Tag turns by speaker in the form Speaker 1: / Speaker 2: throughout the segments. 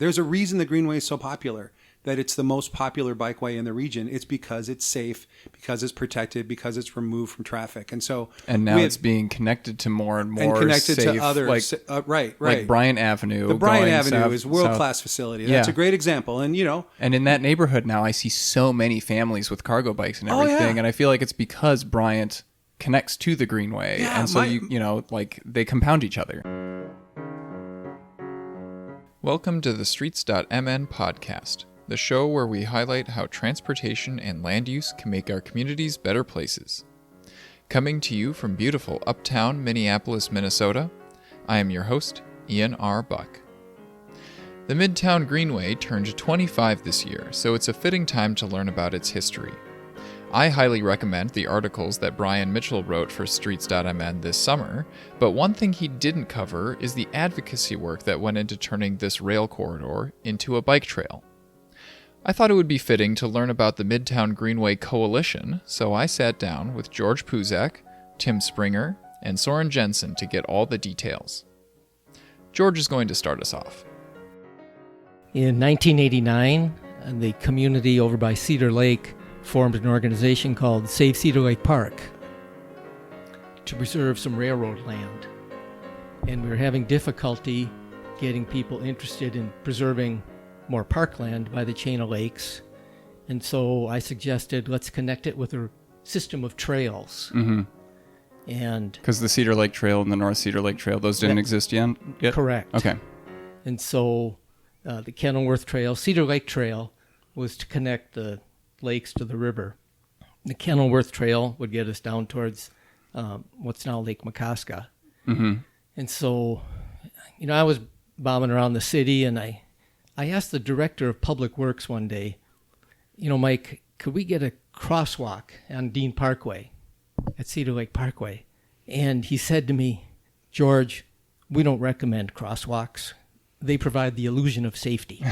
Speaker 1: There's a reason the Greenway is so popular, that it's the most popular bikeway in the region. It's because it's safe, because it's protected, because it's removed from traffic. And so,
Speaker 2: and now it's being connected to more and more
Speaker 1: connected
Speaker 2: safe,
Speaker 1: to other, right.
Speaker 2: Like Bryant Avenue.
Speaker 1: The Bryant Avenue is world-class facility. That's a great example. And,
Speaker 2: and in that neighborhood now, I see so many families with cargo bikes and everything. And I feel like it's because Bryant connects to the Greenway. And so, they compound each other. Welcome to the Streets.mn podcast, the show where we highlight how transportation and land use can make our communities better places. Coming to you from beautiful uptown Minneapolis, Minnesota, I am your host, Ian R. Buck. The Midtown Greenway turned 25 this year, so it's a fitting time to learn about its history. I highly recommend the articles that Brian Mitchell wrote for Streets.mn this summer, but one thing he didn't cover is the advocacy work that went into turning this rail corridor into a bike trail. I thought it would be fitting to learn about the Midtown Greenway Coalition, so I sat down with George Puzak, Tim Springer, and Soren Jensen to get all the details. George is going to start us off.
Speaker 3: In 1989, the community over by Cedar Lake formed an organization called Save Cedar Lake Park to preserve some railroad land. And we were having difficulty getting people interested in preserving more parkland by the chain of lakes. And so I suggested, let's connect it with a system of trails.
Speaker 2: Mm-hmm.
Speaker 3: And
Speaker 2: because the Cedar Lake Trail and the North Cedar Lake Trail, those didn't exist yet?
Speaker 3: Correct.
Speaker 2: Okay.
Speaker 3: And so the Kenilworth Trail, Cedar Lake Trail, was to connect the lakes to the river. The Kenilworth Trail would get us down towards what's now Lake McCoska.
Speaker 2: Mm-hmm.
Speaker 3: And so, I was bombing around the city, and I asked the director of Public Works one day, Mike, could we get a crosswalk on Dean Parkway at Cedar Lake Parkway? And he said to me, George, we don't recommend crosswalks. They provide the illusion of safety.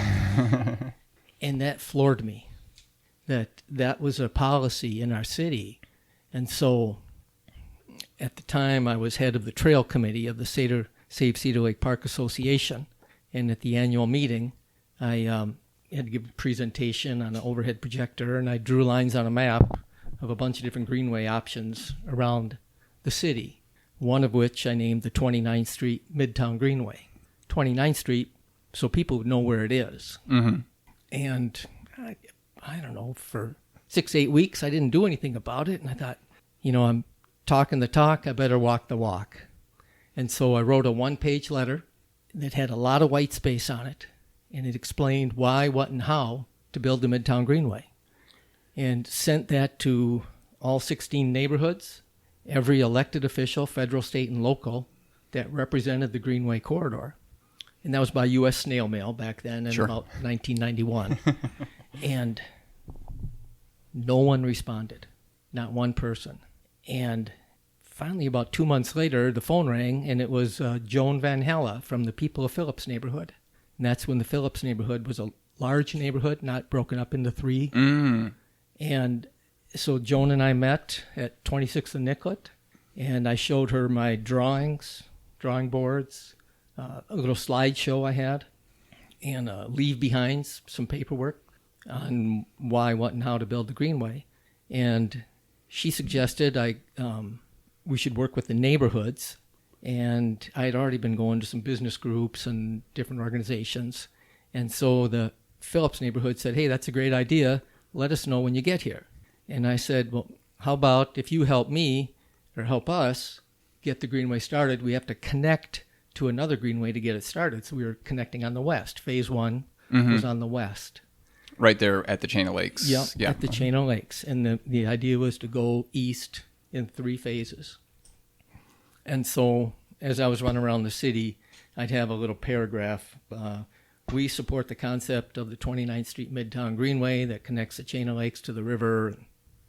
Speaker 3: And that floored me. That was a policy in our city. And so at the time I was head of the trail committee of the Save Cedar Lake Park Association. And at the annual meeting, I had to give a presentation on an overhead projector, and I drew lines on a map of a bunch of different greenway options around the city, one of which I named the 29th Street Midtown Greenway. 29th Street, so people would know where it is.
Speaker 2: Mm-hmm.
Speaker 3: And I don't know, for 6-8 weeks, I didn't do anything about it. And I thought, I'm talking the talk, I better walk the walk. And so I wrote a one-page letter that had a lot of white space on it. And it explained why, what, and how to build the Midtown Greenway. And sent that to all 16 neighborhoods, every elected official, federal, state, and local, that represented the Greenway corridor. And that was by U.S. snail mail back then in about 1991. And no one responded, not one person. And finally, about 2 months later, the phone rang, and it was Joan Van Hella from the People of Phillips neighborhood. And that's when the Phillips neighborhood was a large neighborhood, not broken up into three.
Speaker 2: Mm.
Speaker 3: And so Joan and I met at 26th and Nicollet, and I showed her my drawing boards, a little slideshow I had, and leave behinds, some paperwork on why, what, and how to build the Greenway. And she suggested we should work with the neighborhoods. And I had already been going to some business groups and different organizations. And so the Phillips neighborhood said, hey, that's a great idea. Let us know when you get here. And I said, well, how about if you help me or help us get the Greenway started, we have to connect to another Greenway to get it started. So we were connecting on the west. Phase one was on the west.
Speaker 2: Right there at the Chain of Lakes.
Speaker 3: Yeah, at the Chain of Lakes. And the idea was to go east in 3 phases. And so as I was running around the city, I'd have a little paragraph. We support the concept of the 29th Street Midtown Greenway that connects the Chain of Lakes to the river,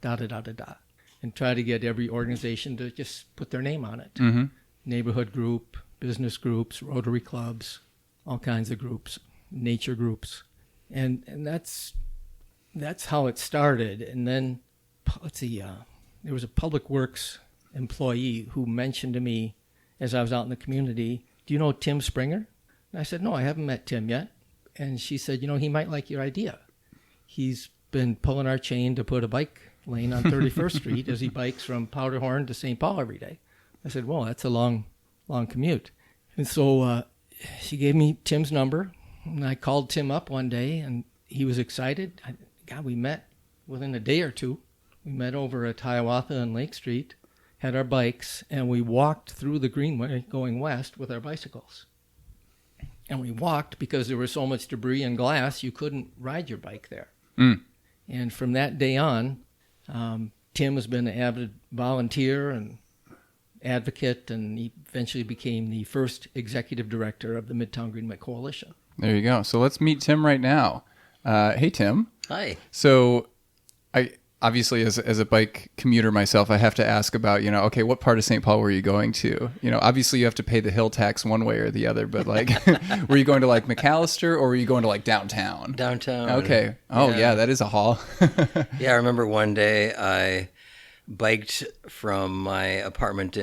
Speaker 3: da-da-da-da-da. And try to get every organization to just put their name on it.
Speaker 2: Mm-hmm.
Speaker 3: Neighborhood group, business groups, Rotary clubs, all kinds of groups, nature groups. And that's how it started. And then, there was a Public Works employee who mentioned to me as I was out in the community, do you know Tim Springer? And I said, no, I haven't met Tim yet. And she said, he might like your idea. He's been pulling our chain to put a bike lane on 31st Street as he bikes from Powderhorn to St. Paul every day. I said, well, that's a long commute. And so she gave me Tim's number, and I called Tim up one day, and he was excited. We met within a day or two. We met over at Hiawatha and Lake Street, had our bikes, and we walked through the Greenway going west with our bicycles. And we walked because there was so much debris and glass, you couldn't ride your bike there.
Speaker 2: Mm.
Speaker 3: And from that day on, Tim has been an avid volunteer and advocate, and he eventually became the first executive director of the Midtown Greenway Coalition.
Speaker 2: There you go. So let's meet Tim right now. Hey, Tim.
Speaker 4: Hi.
Speaker 2: So I obviously, as a bike commuter myself, I have to ask about, okay, what part of St. Paul were you going to? Obviously you have to pay the hill tax one way or the other, but like, were you going to like McAllister or were you going to like downtown?
Speaker 4: Downtown.
Speaker 2: Okay. Oh yeah, that is a haul.
Speaker 4: Yeah, I remember one day I biked from my apartment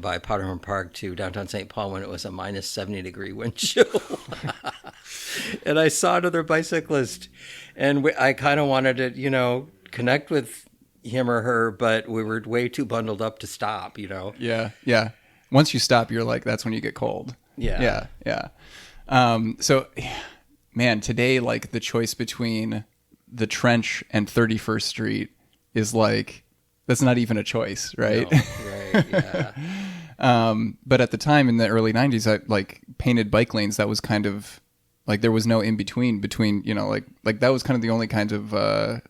Speaker 4: by Powderhorn Park to downtown St. Paul when it was a minus 70-degree wind chill. And I saw another bicyclist, and I kind of wanted to, connect with him or her, but we were way too bundled up to stop,
Speaker 2: Yeah. Once you stop, you're like, that's when you get cold.
Speaker 4: Yeah.
Speaker 2: So, man, today, like the choice between the Trench and 31st Street is like, that's not even a choice, right?
Speaker 4: No, right, yeah.
Speaker 2: But at the time in the early 90s, I like painted bike lanes. That was kind of like, there was no in between, like that was kind of the only kind of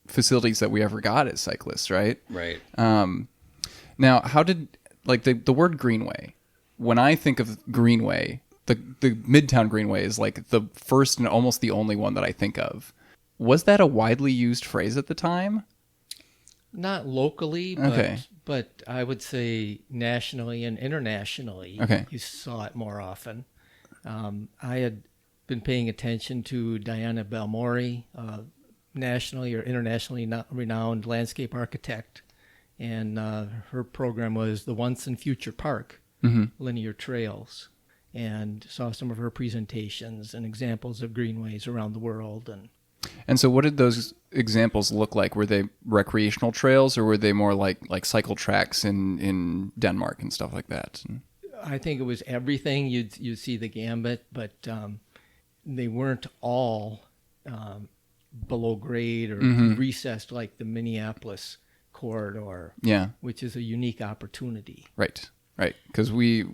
Speaker 2: facilities that we ever got as cyclists, right?
Speaker 4: Right.
Speaker 2: Now, how did, like the word Greenway, when I think of Greenway, the Midtown Greenway is like the first and almost the only one that I think of. Was that a widely used phrase at the time?
Speaker 3: Not locally, but I would say nationally and internationally, you saw it more often. I had been paying attention to Diana Balmori, nationally or internationally renowned landscape architect, and her program was the Once and Future Park, linear trails, and saw some of her presentations and examples of greenways around the world.
Speaker 2: And so what did those examples look like? Were they recreational trails, or were they more like cycle tracks in Denmark and stuff like that?
Speaker 3: I think it was everything. You'd see the gambit, but they weren't all below grade or recessed like the Minneapolis corridor, which is a unique opportunity.
Speaker 2: Right. Because we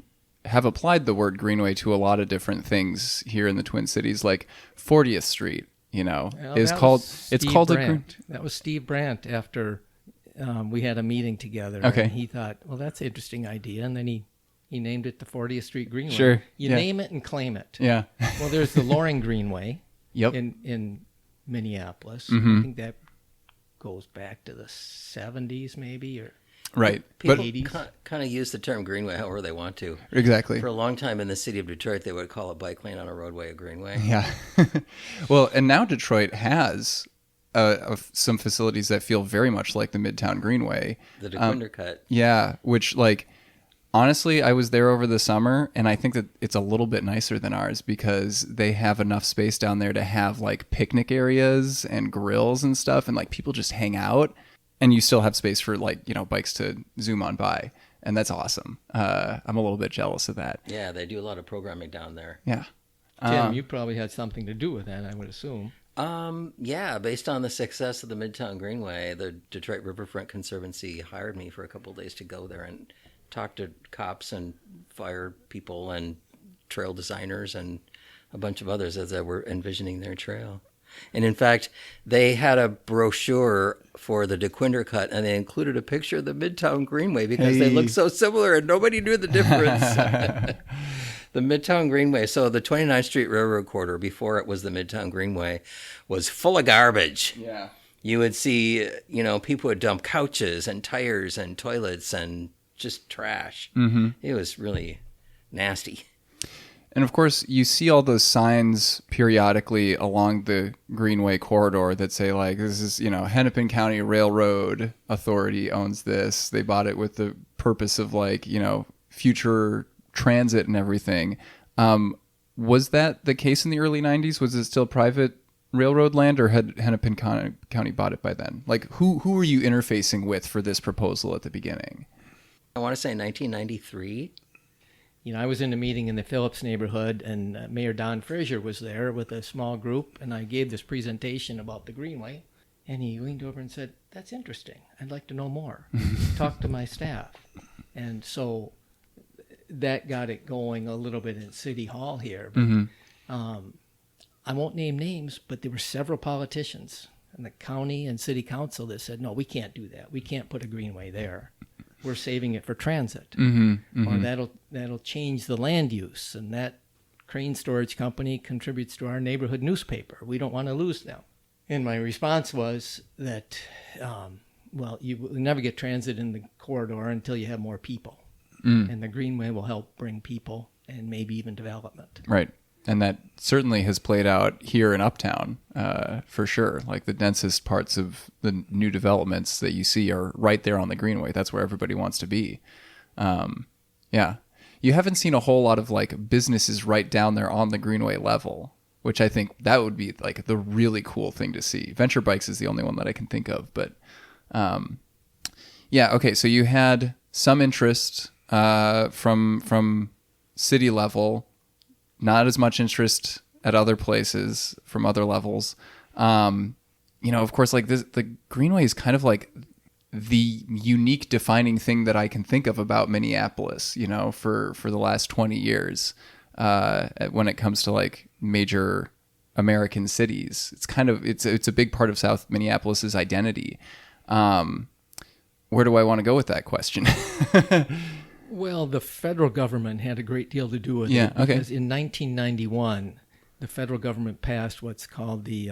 Speaker 2: have applied the word Greenway to a lot of different things here in the Twin Cities, like 40th Street. Is called. It's called
Speaker 3: Brandt. That was Steve Brandt after we had a meeting together.
Speaker 2: Okay.
Speaker 3: And he thought, well, that's an interesting idea, and then he named it the 40th Street Greenway.
Speaker 2: Sure.
Speaker 3: You name it and claim it.
Speaker 2: Yeah.
Speaker 3: Well, there's the Loring Greenway.
Speaker 2: Yep.
Speaker 3: In Minneapolis.
Speaker 2: Mm-hmm.
Speaker 3: I think that goes back to the 70s, maybe, or
Speaker 2: right.
Speaker 4: People
Speaker 3: 80s.
Speaker 4: kind of use the term Greenway however they want to.
Speaker 2: Exactly.
Speaker 4: For a long time in the city of Detroit, they would call a bike lane on a roadway a Greenway.
Speaker 2: Yeah. Well, and now Detroit has some facilities that feel very much like the Midtown Greenway.
Speaker 4: The DeQuinder Cut.
Speaker 2: Yeah, which like honestly, I was there over the summer, and I think that it's a little bit nicer than ours because they have enough space down there to have like picnic areas and grills and stuff, and like people just hang out, and you still have space for like, bikes to zoom on by, and that's awesome. I'm a little bit jealous of that.
Speaker 4: Yeah, they do a lot of programming down there.
Speaker 2: Yeah.
Speaker 3: Tim, you probably had something to do with that, I would assume.
Speaker 4: Yeah, based on the success of the Midtown Greenway, the Detroit Riverfront Conservancy hired me for a couple of days to go there and talk to cops and fire people and trail designers and a bunch of others as they were envisioning their trail. And in fact, they had a brochure for the DeQuinder Cut, and they included a picture of the Midtown Greenway because they looked so similar and nobody knew the difference. The Midtown Greenway, so the 29th Street Railroad Corridor, before it was the Midtown Greenway, was full of garbage.
Speaker 2: Yeah.
Speaker 4: You would see, people would dump couches and tires and toilets and just trash. Mm-hmm. It was really nasty.
Speaker 2: And of course, you see all those signs periodically along the Greenway corridor that say like, this is, Hennepin County Railroad Authority owns this. They bought it with the purpose of like, future transit and everything. Was that the case in the early 90s? Was it still private railroad land, or had Hennepin County bought it by then? Like, who were you interfacing with for this proposal at the beginning?
Speaker 4: I want to say 1993.
Speaker 3: I was in a meeting in the Phillips neighborhood, and Mayor Don Frazier was there with a small group, and I gave this presentation about the Greenway, and he leaned over and said, "That's interesting. I'd like to know more. Talk to my staff." And so that got it going a little bit in City Hall here. But, I won't name names, but there were several politicians in the county and city council that said, "No, we can't do that. We can't put a Greenway there. We're saving it for transit, or that'll change the land use, and that crane storage company contributes to our neighborhood newspaper. We don't want to lose them." And my response was that, you will never get transit in the corridor until you have more people, and the Greenway will help bring people and maybe even development.
Speaker 2: Right. And that certainly has played out here in Uptown, for sure. Like, the densest parts of the new developments that you see are right there on the Greenway. That's where everybody wants to be. Yeah. You haven't seen a whole lot of like businesses right down there on the Greenway level, which I think that would be like the really cool thing to see. Venture Bikes is the only one that I can think of. But yeah, okay. So you had some interest from city level. Not as much interest at other places from other levels. Of course, like the Greenway is kind of like the unique defining thing that I can think of about Minneapolis, for the last 20 years, when it comes to like major American cities. It's a big part of South Minneapolis's identity. Where do I want to go with that question?
Speaker 3: Well, the federal government had a great deal to do with
Speaker 2: Yeah,
Speaker 3: it.
Speaker 2: okay.
Speaker 3: Because in 1991, the federal government passed what's called the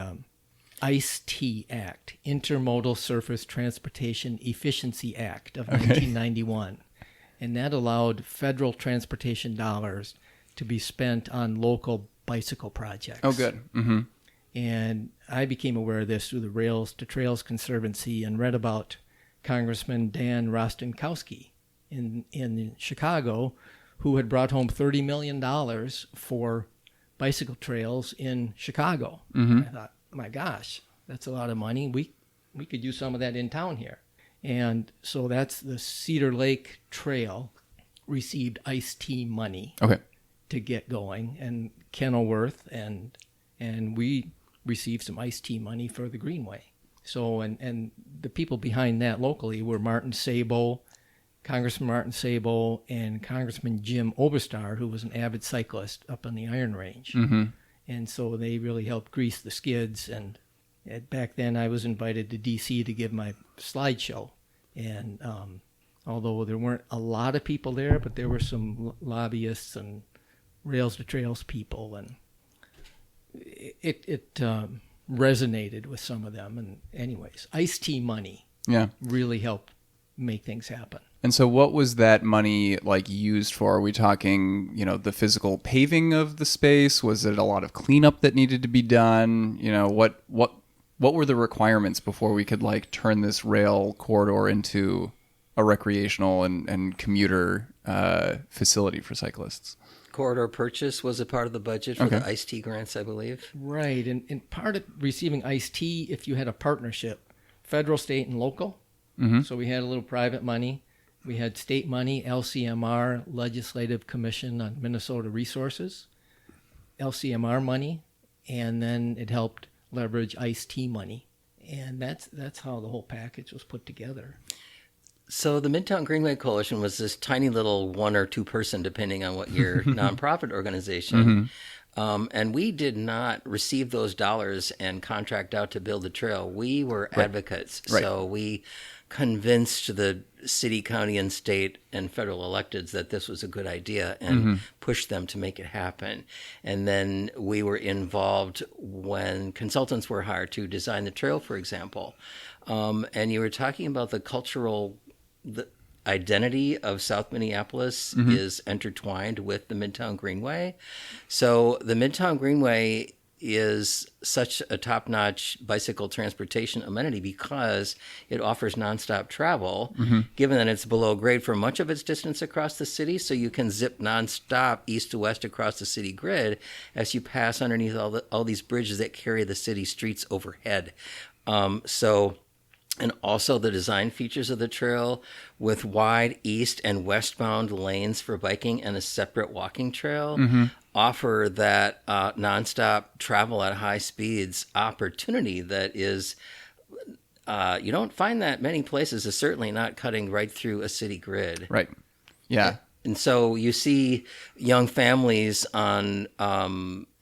Speaker 3: ICE-T Act, Intermodal Surface Transportation Efficiency Act of 1991. And that allowed federal transportation dollars to be spent on local bicycle projects.
Speaker 2: Oh, good. Mm-hmm.
Speaker 3: And I became aware of this through the Rails to Trails Conservancy and read about Congressman Dan Rostenkowski in Chicago, who had brought home $30 million for bicycle trails in Chicago. I thought, my gosh, that's a lot of money. We could use some of that in town here. And so that's the Cedar Lake Trail received ICE-T money to get going, and Kenilworth and we received some ICE-T money for the Greenway. So and the people behind that locally were Congressman Martin Sabo, and Congressman Jim Oberstar, who was an avid cyclist up on the Iron Range. And so they really helped grease the skids. And back then I was invited to D.C. to give my slideshow. And although there weren't a lot of people there, but there were some lobbyists and Rails to Trails people. And it resonated with some of them. And anyways, ICE-T money really helped make things happen.
Speaker 2: And so what was that money like used for? Are we talking, the physical paving of the space? Was it a lot of cleanup that needed to be done? What were the requirements before we could like turn this rail corridor into a recreational and commuter facility for cyclists?
Speaker 4: Corridor purchase was a part of the budget for the ICE-T grants, I believe.
Speaker 3: Right. And part of receiving ICE-T, if you had a partnership, federal, state, and local. So we had a little private money. We had state money, LCMR, Legislative Commission on Minnesota Resources, LCMR money, and then it helped leverage ICE-T money. And that's how the whole package was put together.
Speaker 4: So the Midtown Greenway Coalition was this tiny little 1 or 2 person, depending on what your nonprofit organization. And we did not receive those dollars and contract out to build the trail. We were advocates. So we convinced the city, county, and state and federal electeds that this was a good idea and pushed them to make it happen. And then we were involved when consultants were hired to design the trail, for example. And you were talking about the cultural the identity of South Minneapolis is intertwined with the Midtown Greenway. So the Midtown Greenway is such a top-notch bicycle transportation amenity because it offers nonstop travel, given that it's below grade for much of its distance across the city, so you can zip nonstop east to west across the city grid as you pass underneath all these bridges that carry the city streets overhead. And also the design features of the trail with wide east and westbound lanes for biking and a separate walking trail offer that nonstop travel at high speeds opportunity that is, you don't find that many places, is certainly not cutting right through a city grid.
Speaker 2: Right. Yeah.
Speaker 4: And so you see young families on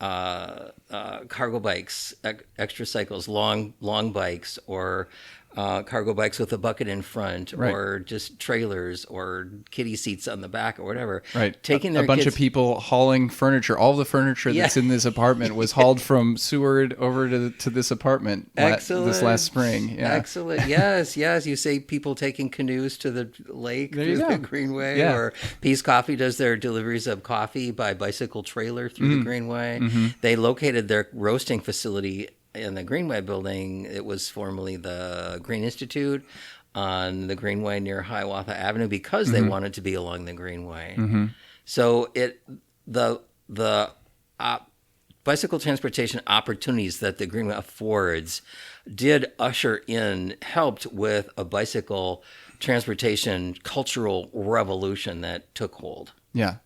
Speaker 4: cargo bikes, extra cycles, long bikes, or cargo bikes with a bucket in front,
Speaker 2: right.
Speaker 4: or just trailers or kiddie seats on the back or whatever.
Speaker 2: Right.
Speaker 4: Taking their
Speaker 2: a bunch
Speaker 4: kids...
Speaker 2: of people hauling furnture. All the furniture that's in this apartment was hauled from Seward over to this apartment this last spring. Yeah.
Speaker 4: Excellent. Yes. You say people taking canoes to the lake through the Greenway, or Peace Coffee does their deliveries of coffee by bicycle trailer through the Greenway. They located their roasting facility in the Greenway building. It was formerly the Green Institute on the Greenway near Hiawatha Avenue because they wanted to be along the Greenway. So the bicycle transportation opportunities that the Greenway affords did helped with a bicycle transportation cultural revolution that took hold.
Speaker 2: Yeah.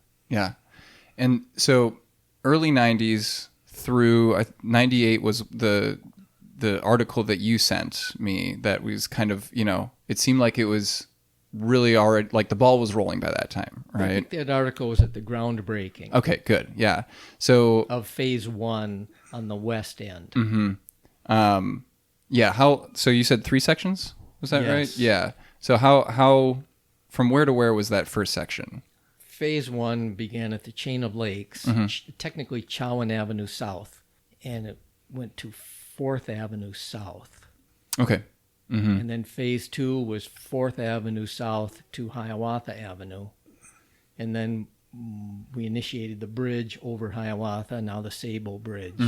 Speaker 2: And so early 90s through 98 was the article that you sent me that was kind of, it seemed like it was really already, like the ball was rolling by that time, right?
Speaker 3: I think that article was at the groundbreaking.
Speaker 2: Okay, good. Yeah. So
Speaker 3: of phase 1 on the west end.
Speaker 2: So you said 3 sections? Was that right?
Speaker 3: Yes.
Speaker 2: Yeah. So how from where to where was that first section?
Speaker 3: Phase 1 began at the chain of lakes, technically Chowan Avenue South, and it went to 4th Avenue South.
Speaker 2: Okay.
Speaker 3: And then phase 2 was 4th Avenue South to Hiawatha Avenue. And then we initiated the bridge over Hiawatha, now the Sabo Bridge.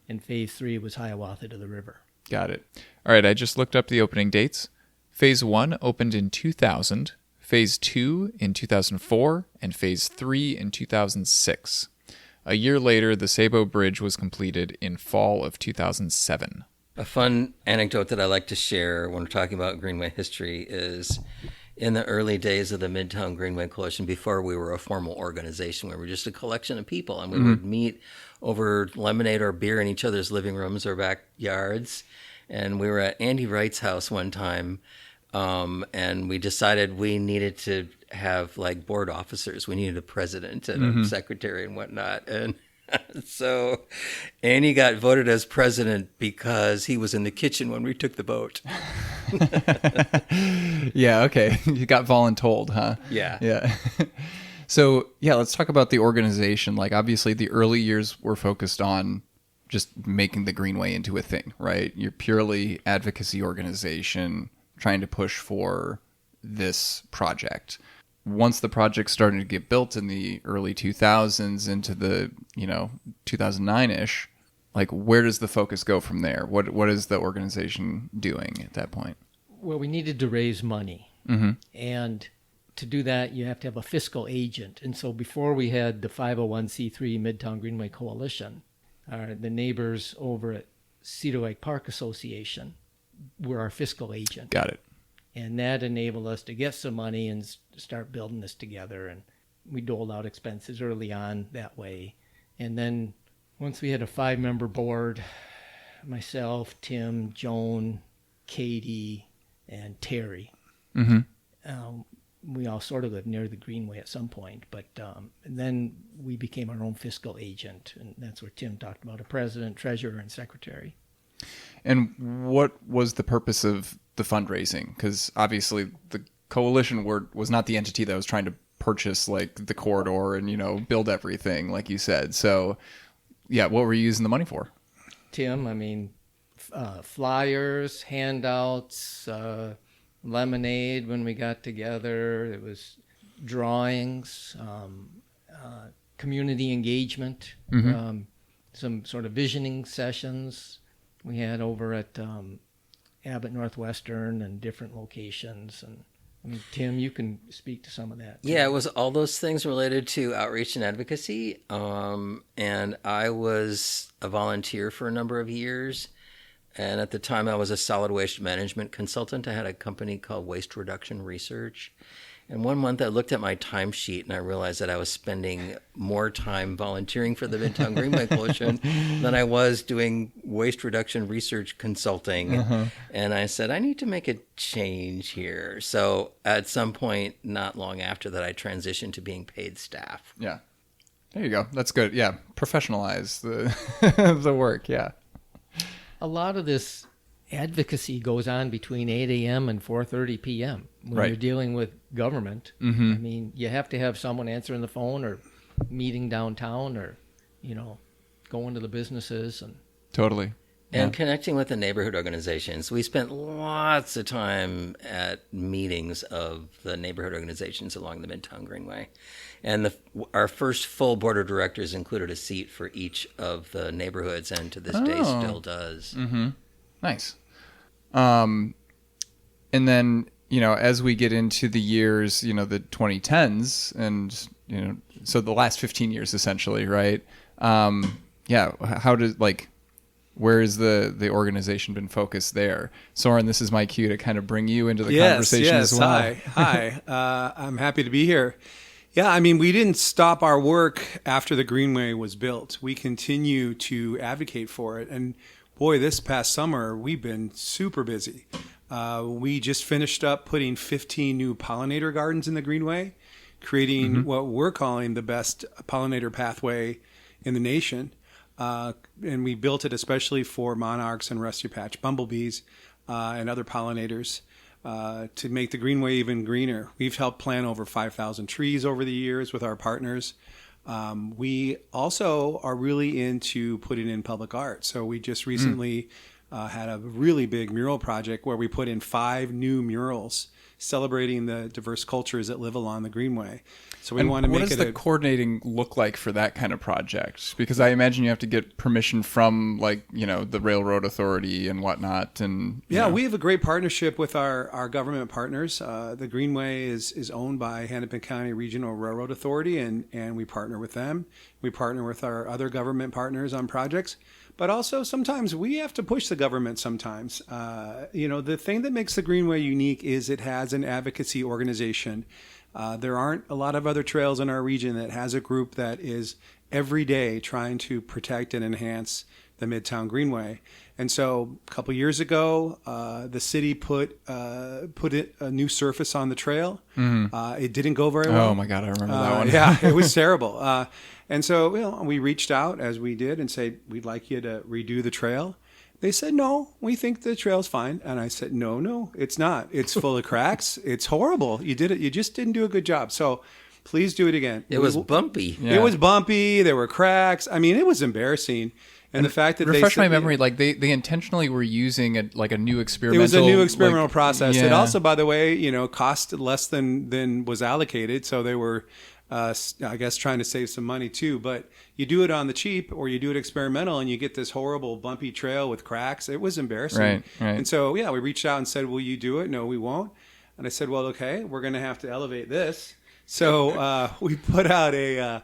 Speaker 3: And phase 3 was Hiawatha to the river.
Speaker 2: Got it. All right, I just looked up the opening dates. Phase 1 opened in 2000. Phase 2 in 2004, and Phase 3 in 2006. A year later, the Sabo Bridge was completed in fall of 2007.
Speaker 4: A fun anecdote that I like to share when we're talking about Greenway history is in the early days of the Midtown Greenway Coalition, before we were a formal organization, we were just a collection of people, and we would meet over lemonade or beer in each other's living rooms or backyards. And we were at Andy Wright's house one time, and we decided we needed to have like board officers. We needed a president and a secretary and whatnot. And so Andy got voted as president because he was in the kitchen when we took the vote.
Speaker 2: Yeah, okay. You got voluntold, huh?
Speaker 4: Yeah.
Speaker 2: So, let's talk about the organization. Like, obviously, the early years were focused on just making the Greenway into a thing, right? You're purely advocacy organization trying to push for this project. Once the project started to get built in the early 2000s into the, 2009-ish, like where does the focus go from there? What is the organization doing at that point?
Speaker 3: Well, we needed to raise money. And to do that, you have to have a fiscal agent. And so before we had the 501c3 Midtown Greenway Coalition, the neighbors over at Cedar Lake Park Association were our fiscal agent.
Speaker 2: Got it.
Speaker 3: And that enabled us to get some money and start building this together. And we doled out expenses early on that way. And then once we had a 5-member board, myself, Tim, Joan, Katie, and Terry, we all sort of lived near the Greenway at some point. But and then we became our own fiscal agent. And that's where Tim talked about a president, treasurer, and secretary.
Speaker 2: And what was the purpose of the fundraising? Because obviously the coalition was not the entity that was trying to purchase like the corridor and, build everything, like you said. So, what were you using the money for?
Speaker 3: Tim, flyers, handouts, lemonade when we got together. It was drawings, community engagement. some sort of visioning sessions we had over at Abbott Northwestern and different locations. And I mean, Tim, you can speak to some of that too.
Speaker 4: Yeah, it was all those things related to outreach and advocacy. And I was a volunteer for a number of years. And at the time, I was a solid waste management consultant. I had a company called Waste Reduction Research. And one month I looked at my timesheet and I realized that I was spending more time volunteering for the Midtown Greenway Coalition than I was doing waste reduction research consulting. And I said, I need to make a change here. So at some point, not long after that, I transitioned to being paid staff.
Speaker 2: Yeah. There you go. That's good. Yeah. Professionalize the the work. Yeah.
Speaker 3: A lot of this advocacy goes on between 8 a.m. and 4:30 p.m. when you're dealing with government. I mean, you have to have someone answering the phone or meeting downtown or, going to the businesses. And
Speaker 2: Totally.
Speaker 4: And connecting with the neighborhood organizations. We spent lots of time at meetings of the neighborhood organizations along the Midtown Greenway. And our first full board of directors included a seat for each of the neighborhoods, and to this day still does.
Speaker 2: Nice. And then, as we get into the years, the 2010s and, so the last 15 years essentially, right? How does, where has the organization been focused there? Soren, this is my cue to kind of bring you into the conversation as well.
Speaker 1: Hi. I'm happy to be here. Yeah, I mean, we didn't stop our work after the Greenway was built. We continue to advocate for it. And boy, this past summer, we've been super busy. We just finished up putting 15 new pollinator gardens in the Greenway, creating what we're calling the best pollinator pathway in the nation. And we built it especially for monarchs and rusty patch bumblebees and other pollinators to make the Greenway even greener. We've helped plant over 5,000 trees over the years with our partners. We also are really into putting in public art. So we just recently had a really big mural project where we put in 5 new murals celebrating the diverse cultures that live along the Greenway. So we want to make it.
Speaker 2: What does the coordinating look like for that kind of project? Because I imagine you have to get permission from the Railroad Authority and whatnot. And
Speaker 1: we have a great partnership with our government partners. The Greenway is owned by Hennepin County Regional Railroad Authority, and we partner with them. We partner with our other government partners on projects. But also sometimes we have to push the government sometimes. The thing that makes the Greenway unique is it has an advocacy organization. There aren't a lot of other trails in our region that has a group that is every day trying to protect and enhance the Midtown Greenway. And so a couple years ago, the city put a new surface on the trail. It didn't go very well.
Speaker 2: Oh my God, I remember that one.
Speaker 1: Yeah, it was terrible. And so we reached out, as we did, and said, we'd like you to redo the trail. They said, no, we think the trail's fine. And I said, no, it's not. It's full of cracks. It's horrible. You did it. You just didn't do a good job. So please do it again.
Speaker 4: It was bumpy.
Speaker 1: Yeah. It was bumpy. There were cracks. I mean, it was embarrassing. And the fact that
Speaker 2: refresh my memory, they intentionally were using a new experimental.
Speaker 1: It was a new experimental process.
Speaker 2: Yeah.
Speaker 1: It also, by the way, cost less than was allocated. So they were, I guess, trying to save some money too. But you do it on the cheap, or you do it experimental, and you get this horrible bumpy trail with cracks. It was embarrassing.
Speaker 2: Right.
Speaker 1: And so we reached out and said, "Will you do it?" No, we won't. And I said, "Well, okay, we're going to have to elevate this." So we put out a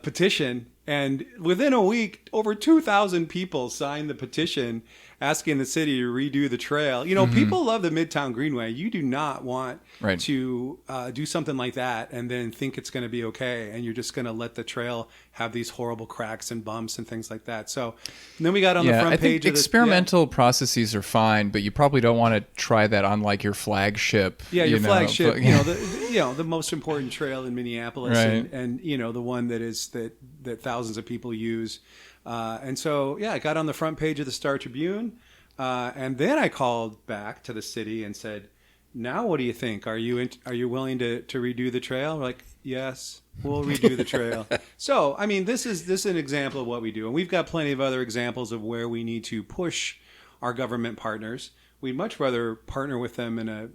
Speaker 1: petition. And within a week, over 2,000 people signed the petition asking the city to redo the trail. People love the Midtown Greenway. You do not want to do something like that and then think it's going to be okay. And you're just going to let the trail have these horrible cracks and bumps and things like that. So then we got on the front page of the
Speaker 2: experimental processes are fine, but you probably don't want to try that on your flagship.
Speaker 1: Yeah, your flagship, the most important trail in Minneapolis,
Speaker 2: right.
Speaker 1: and the one that thousands of people use. And so, I got on the front page of the Star Tribune, and then I called back to the city and said, "Now, what do you think? Are you willing to redo the trail?" We're like, "Yes, we'll redo the trail." So, I mean, this is an example of what we do, and we've got plenty of other examples of where we need to push our government partners. We'd much rather partner with them in a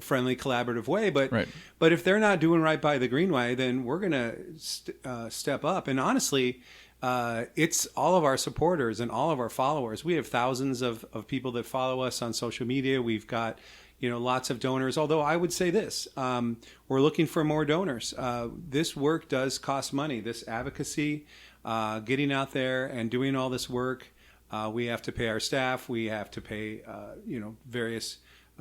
Speaker 1: friendly, collaborative way. But if they're not doing right by the Greenway, then we're going to step up. And honestly, it's all of our supporters and all of our followers. We have thousands of people that follow us on social media. We've got, lots of donors. Although I would say this, we're looking for more donors. This work does cost money. This advocacy, getting out there and doing all this work. We have to pay our staff. We have to pay, various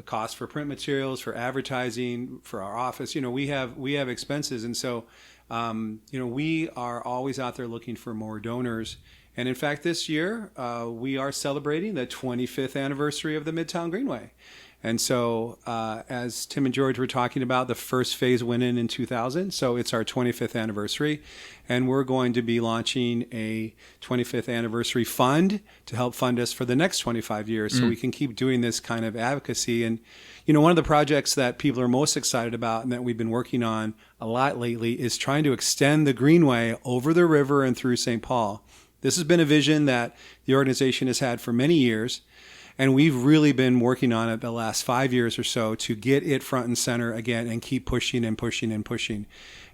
Speaker 1: costs for print materials, for advertising, for our office. We have expenses, and so we are always out there looking for more donors. And in fact, this year we are celebrating the 25th anniversary of the Midtown Greenway. And so, as Tim and George were talking about, the first phase went in 2000. So it's our 25th anniversary. And we're going to be launching a 25th anniversary fund to help fund us for the next 25 years so we can keep doing this kind of advocacy. And, one of the projects that people are most excited about and that we've been working on a lot lately is trying to extend the Greenway over the river and through St. Paul. This has been a vision that the organization has had for many years. And we've really been working on it the last 5 years or so to get it front and center again and keep pushing and pushing and pushing.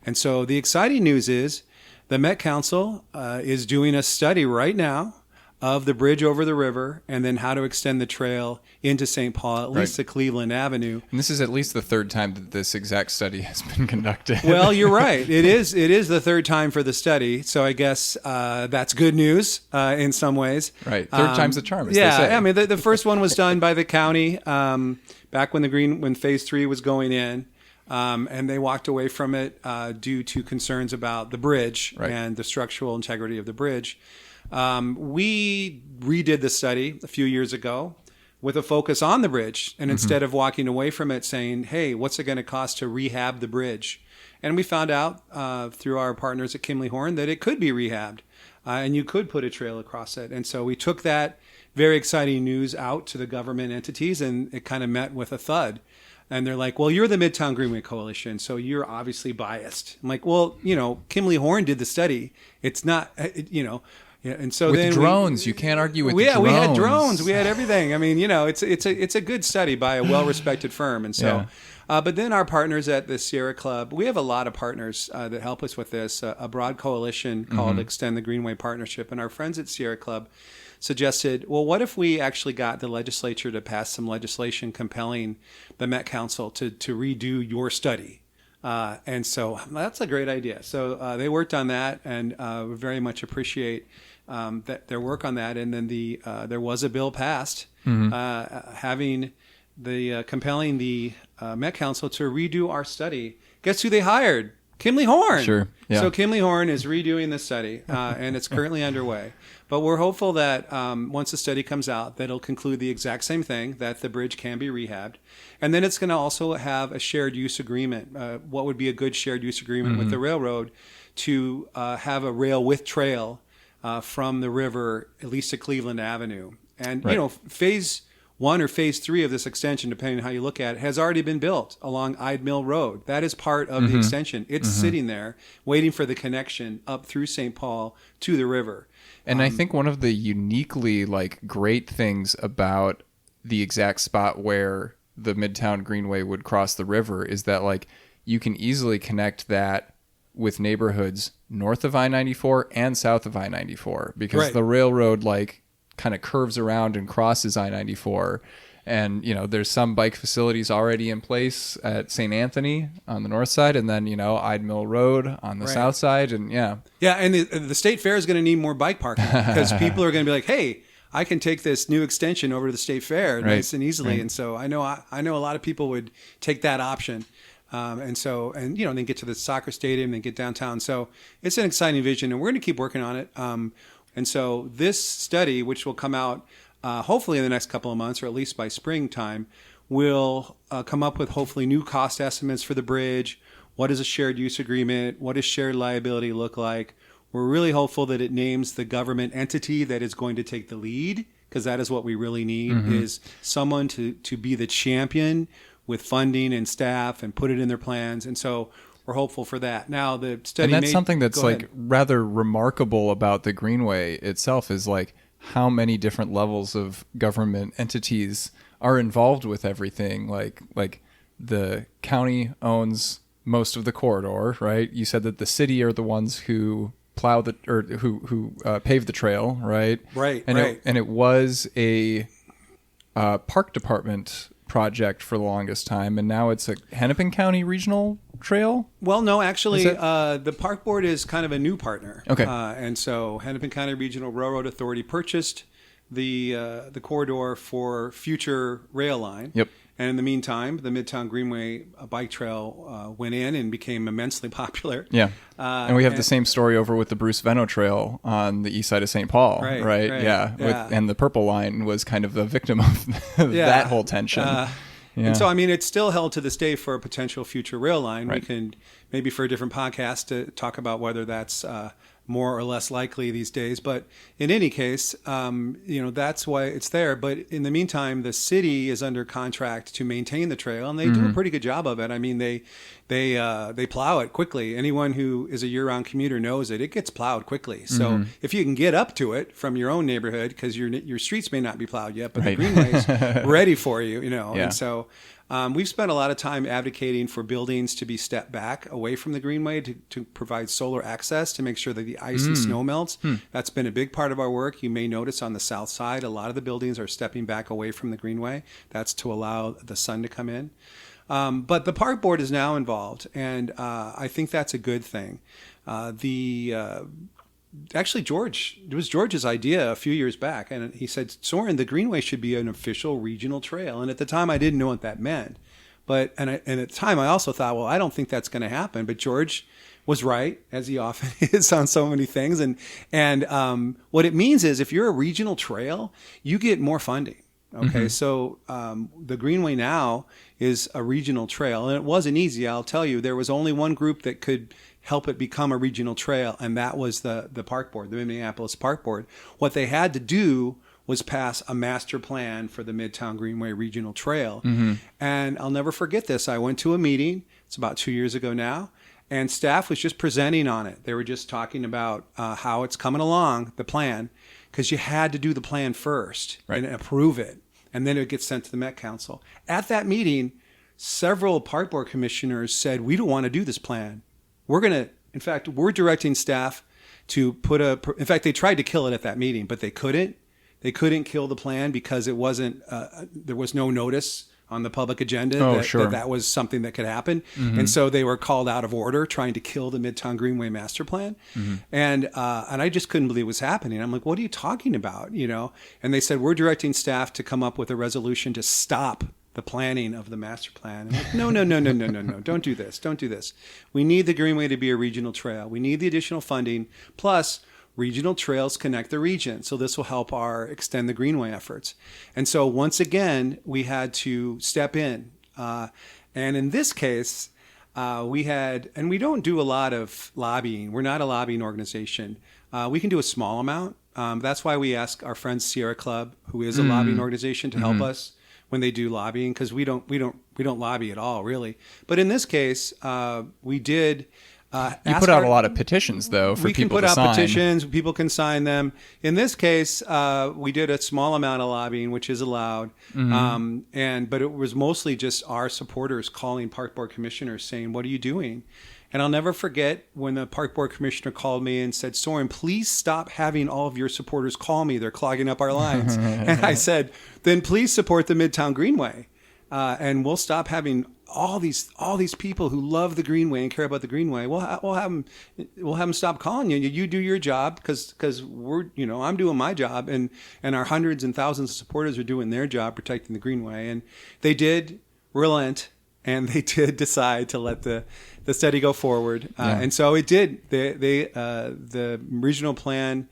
Speaker 1: And so the exciting news is the Met Council is doing a study right now of the bridge over the river and then how to extend the trail into St. Paul, at least to Cleveland Avenue.
Speaker 2: And this is at least the third time that this exact study has been conducted.
Speaker 1: Well, you're right. It is the third time for the study. So I guess that's good news in some ways.
Speaker 2: Right. Third time's the charm, as they say.
Speaker 1: I mean, the first one was done by the county back when Phase 3 was going in. And they walked away from it due to concerns about the bridge and the structural integrity of the bridge. We redid the study a few years ago with a focus on the bridge. And instead of walking away from it saying, hey, what's it going to cost to rehab the bridge? And we found out through our partners at Kimley Horn that it could be rehabbed and you could put a trail across it. And so we took that very exciting news out to the government entities, and it kind of met with a thud. And they're like, well, you're the Midtown Greenway Coalition, so you're obviously biased. I'm like, well, Kimley Horn did the study. It's not, Yeah, and so
Speaker 2: with
Speaker 1: then
Speaker 2: drones, you can't argue with drones.
Speaker 1: We had drones, we had everything. I mean, it's a good study by a well-respected firm, and so. But then our partners at the Sierra Club, we have a lot of partners that help us with this. A broad coalition called Extend the Greenway Partnership, and our friends at Sierra Club suggested, well, what if we actually got the legislature to pass some legislation compelling the Met Council to redo your study? And so that's a great idea. So they worked on that, and we very much appreciate their work on that. And then there was a bill passed having compelling the Met Council to redo our study. Guess who they hired? Kimley Horn.
Speaker 2: Sure. Yeah.
Speaker 1: So Kimley Horn is redoing the study, and it's currently underway. But we're hopeful that once the study comes out, that it'll conclude the exact same thing, that the bridge can be rehabbed. And then it's going to also have a shared use agreement. What would be a good shared use agreement with the railroad to have a rail with trail from the river, at least to Cleveland Avenue. And, Phase 1 or Phase 3 of this extension, depending on how you look at it, has already been built along Ide Mill Road. That is part of the extension. It's sitting there waiting for the connection up through St. Paul to the river.
Speaker 2: And I think one of the uniquely great things about the exact spot where the Midtown Greenway would cross the river is that you can easily connect that with neighborhoods north of I-94 and south of I-94 because the railroad kind of curves around and crosses I-94. And, there's some bike facilities already in place at St. Anthony on the north side, and then, Ide Mill Road on the south side. And
Speaker 1: Yeah, and the state fair is going to need more bike parking because people are going to be like, hey, I can take this new extension over to the state fair nice and easily. And so I know a lot of people would take that option. And then get to the soccer stadium and get downtown. So it's an exciting vision, and we're going to keep working on it. And so this study, which will come out hopefully in the next couple of months, or at least by springtime, will come up with hopefully new cost estimates for the bridge. What is a shared use agreement? What does shared liability look like? We're really hopeful that it names the government entity that is going to take the lead, because that is what we really need, is someone to be the champion with funding and staff and put it in their plans. And so we're hopeful for that. Now, the study...
Speaker 2: And that's something that's rather remarkable about the Greenway itself is how many different levels of government entities are involved with everything. Like the county owns most of the corridor, right? You said that the city are the ones who who paved the trail, right?
Speaker 1: Right,
Speaker 2: and
Speaker 1: right.
Speaker 2: It was a park department project for the longest time, and now it's a Hennepin County Regional Trail.
Speaker 1: Well, no, actually, the park board is kind of a new partner.
Speaker 2: Okay.
Speaker 1: And so Hennepin County Regional Railroad Authority purchased the corridor for future rail line.
Speaker 2: Yep.
Speaker 1: And in the meantime, the Midtown Greenway bike trail went in and became immensely popular.
Speaker 2: Yeah. And we have the same story over with the Bruce Venno Trail on the east side of St. Paul, right? Yeah. And the Purple Line was kind of the victim of that whole tension.
Speaker 1: And so, I mean, it's still held to this day for a potential future rail line.
Speaker 2: Right.
Speaker 1: We can maybe for a different podcast to talk about whether that's more or less likely these days. But in any case, that's why it's there. But in the meantime, the city is under contract to maintain the trail, and they do a pretty good job of it. I mean, they plow it quickly. Anyone who is a year-round commuter knows it. It gets plowed quickly. So if you can get up to it from your own neighborhood, because your streets may not be plowed yet, but the greenway's ready for you, Yeah. And so we've spent a lot of time advocating for buildings to be stepped back away from the greenway to provide solar access to make sure that the ice and snow melts. That's been a big part of our work. You may notice on the south side, a lot of the buildings are stepping back away from the greenway. That's to allow the sun to come in. But the park board is now involved, and I think that's a good thing. Actually, it was George's idea a few years back, and he said, Soren, the Greenway should be an official regional trail. And at the time, I didn't know what that meant. And at the time, I also thought, well, I don't think that's going to happen. But George was right, as he often is on so many things. And what it means is if you're a regional trail, you get more funding. Okay, so the Greenway now is a regional trail, and it wasn't easy. I'll tell you, there was only one group that could help it become a regional trail, and that was the park board, the Minneapolis Park Board. What they had to do was pass a master plan for the Midtown Greenway Regional Trail. And I'll never forget this. I went to a meeting, it's about 2 years ago now, and staff was just presenting on it. They were just talking about how it's coming along, the plan, because you had to do the plan first and approve it, and then it gets sent to the Met Council. At that meeting, several park board commissioners said, we don't want to do this plan. We're directing staff to in fact, they tried to kill it at that meeting, but they couldn't. They couldn't kill the plan because it wasn't, there was no notice on the public agenda that was something that could happen. And so they were called out of order trying to kill the Midtown Greenway master plan. And I just couldn't believe it was happening. I'm like, what are you talking about? And they said, we're directing staff to come up with a resolution to stop the planning of the master plan. I'm like, no, don't do this. We need the Greenway to be a regional trail. We need the additional funding. Plus, regional trails connect the region. So this will help our extend the Greenway efforts. And so once again, we had to step in. And in this case, we don't do a lot of lobbying. We're not a lobbying organization. We can do a small amount. That's why we ask our friends Sierra Club, who is a lobbying organization, to help us when they do lobbying, because we don't lobby at all, really. But in this case, we did.
Speaker 2: You put out a lot of petitions, though, for people to sign. We can put out petitions. People can sign them. In this case, we did a small amount of lobbying, which is allowed. But it was mostly just our supporters calling park board commissioners saying, what are you doing? And I'll never forget when the park board commissioner called me and said, Soren, please stop having all of your supporters call me. They're clogging up our lines. And I said, then please support the Midtown Greenway. And we'll stop having all these people who love the Greenway and care about the Greenway. We'll have them stop calling you. You do your job because I'm doing my job, and our hundreds and thousands of supporters are doing their job protecting the Greenway. And they did relent, and they did decide to let the study go forward. And so it did. The regional plan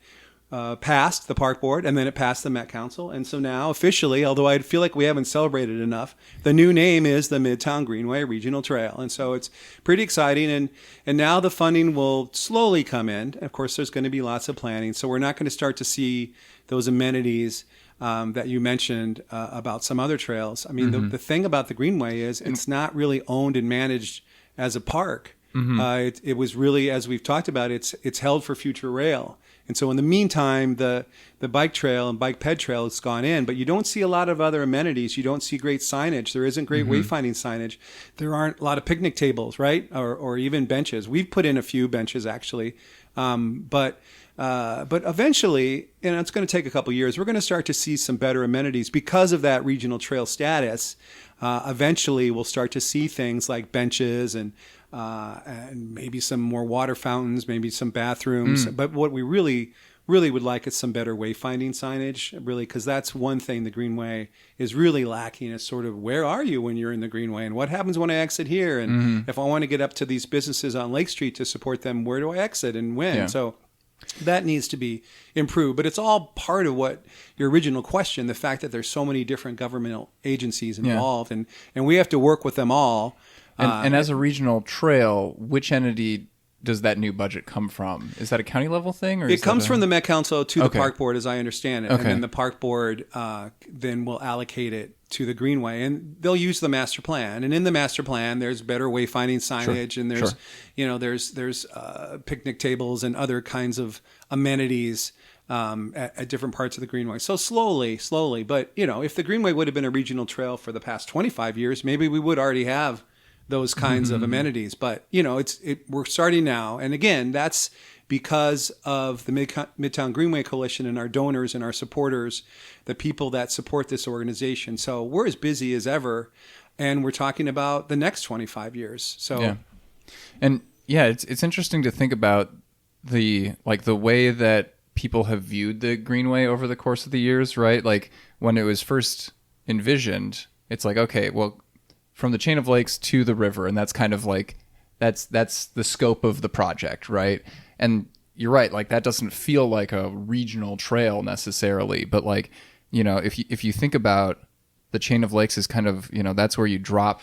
Speaker 2: passed the park board, and then it passed the Met Council. And so now officially, although I feel like we haven't celebrated enough, the new name is the Midtown Greenway Regional Trail. And so it's pretty exciting. And now the funding will slowly come in. Of course, there's going to be lots of planning. So we're not going to start to see those amenities that you mentioned about some other trails. I mean, the thing about the Greenway is it's not really owned and managed as a park. It was really, as we've talked about, it's held for future rail. And so in the meantime, the bike trail and bike ped trail has gone in, but you don't see a lot of other amenities. You don't see great signage. There isn't great wayfinding signage. There aren't a lot of picnic tables, right? Or even benches. We've put in a few benches, actually.
Speaker 1: But eventually, and it's going to take a couple years, we're going to start to see some better amenities because of that regional trail status. Eventually, we'll start to see things like benches and maybe some more water fountains, maybe some bathrooms. But what we really would like is some better wayfinding signage, really, because that's one thing the Greenway is really lacking is sort of where are you when you're in the Greenway and what happens when I exit here? And if I want to get up to these businesses on Lake Street to support them, where do I exit and when?
Speaker 2: Yeah.
Speaker 1: So that needs to be improved. But it's all part of what your original question, the fact that there's so many different governmental agencies involved and we have to work with them all.
Speaker 2: And as a regional trail, which entity does that new budget come from? Is that a county level thing? Or
Speaker 1: it comes from the Met Council to the Park Board, as I understand it.
Speaker 2: Okay.
Speaker 1: And then the Park Board then will allocate it to the Greenway. And they'll use the master plan. And in the master plan, there's better wayfinding signage. And there's there's picnic tables and other kinds of amenities at different parts of the Greenway. So slowly. But, if the Greenway would have been a regional trail for the past 25 years, maybe we would already have those kinds of amenities. But, we're starting now. And again, that's because of the Midtown Greenway Coalition and our donors and our supporters, the people that support this organization. So we're as busy as ever. And we're talking about the next 25 years. So,
Speaker 2: yeah. And it's interesting to think about the way that people have viewed the Greenway over the course of the years, right? Like when it was first envisioned, it's like, okay, well, from the chain of lakes to the river, and that's kind of like that's the scope of the project, right? And you're right, like that doesn't feel like a regional trail necessarily, but like, if you think about the chain of lakes is kind of, that's where you drop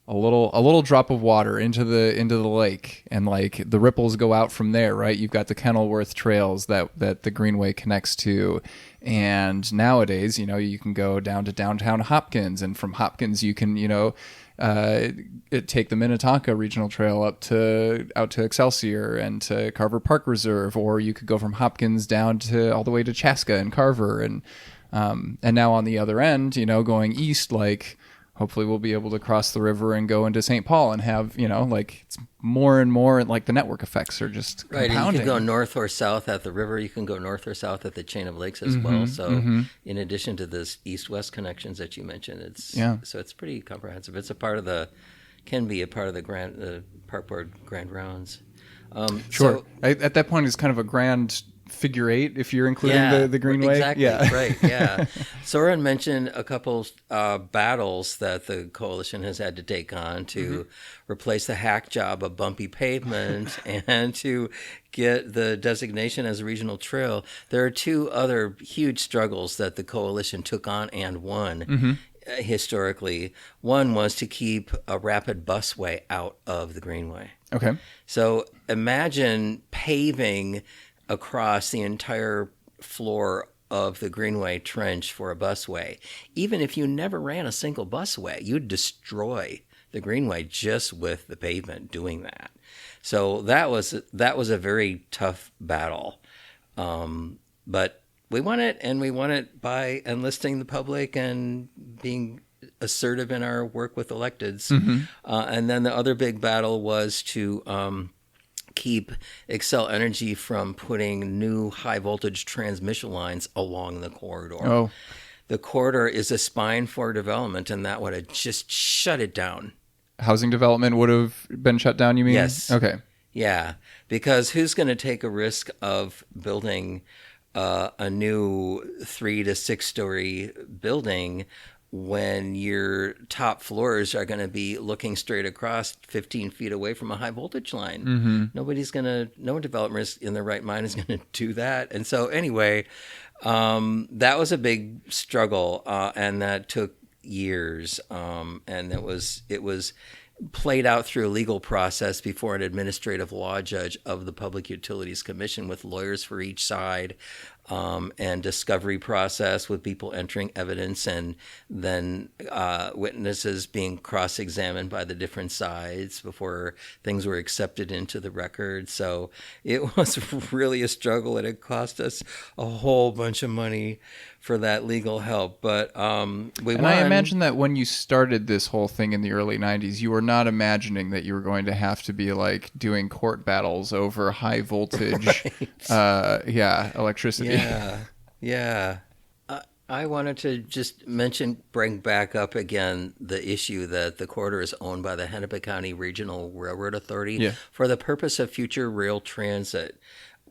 Speaker 2: a little drop of water into the lake, and like the ripples go out from there, right? You've got the Kenilworth trails that the Greenway connects to, and nowadays, you can go down to downtown Hopkins, and from Hopkins you can, take the Minnetonka Regional Trail out to Excelsior and to Carver Park Reserve, or you could go from Hopkins down to all the way to Chaska and Carver, and now on the other end, going east, like hopefully we'll be able to cross the river and go into St. Paul and have, it's more and more, like the network effects are just compounding.
Speaker 4: Right, and you can go north or south at the river. You can go north or south at the chain of lakes as well. So in addition to this east-west connections that you mentioned, so it's pretty comprehensive. It's can be a part of the Park Board grand rounds.
Speaker 2: Sure. At that point, it's kind of a grand figure eight if you're including the Greenway.
Speaker 4: Exactly. Right. Yeah. Soren mentioned a couple battles that the coalition has had to take on to replace the hack job of bumpy pavement and to get the designation as a regional trail. There are two other huge struggles that the coalition took on and won. Historically. One was to keep a rapid busway out of the Greenway.
Speaker 2: Okay.
Speaker 4: So imagine paving across the entire floor of the Greenway Trench for a busway. Even if you never ran a single busway, you'd destroy the Greenway just with the pavement doing that. So that was a very tough battle. But we won it, and we won it by enlisting the public and being assertive in our work with electeds. And then the other big battle was to keep Xcel Energy from putting new high voltage transmission lines along the corridor.
Speaker 2: Oh.
Speaker 4: The corridor is a spine for development, and that would have just shut it down.
Speaker 2: Housing development would have been shut down, you mean?
Speaker 4: Yes.
Speaker 2: Okay.
Speaker 4: Yeah, because who's going to take a risk of building a new 3 to 6 story building when your top floors are going to be looking straight across 15 feet away from a high voltage line? No developer in their right mind is going to do that. And so anyway, that was a big struggle, and that took years. And it was played out through a legal process before an administrative law judge of the Public Utilities Commission with lawyers for each side. and discovery process with people entering evidence and then witnesses being cross-examined by the different sides before things were accepted into the record. So it was really a struggle, and it cost us a whole bunch of money for that legal help. But we won.
Speaker 2: I imagine that when you started this whole thing in the early 90s, you were not imagining that you were going to have to be like doing court battles over high voltage electricity.
Speaker 4: Yeah. I wanted to just bring back up again the issue that the corridor is owned by the Hennepin County Regional Railroad Authority for the purpose of future rail transit.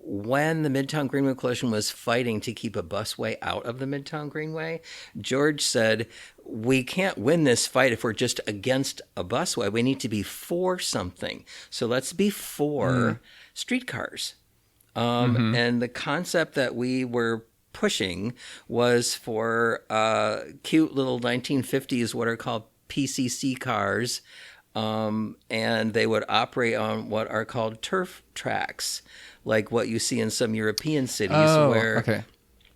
Speaker 4: When the Midtown Greenway Coalition was fighting to keep a busway out of the Midtown Greenway, George said, we can't win this fight if we're just against a busway. We need to be for something. So let's be for streetcars. And the concept that we were pushing was for cute little 1950s, what are called PCC cars, and they would operate on what are called turf tracks, like what you see in some European cities.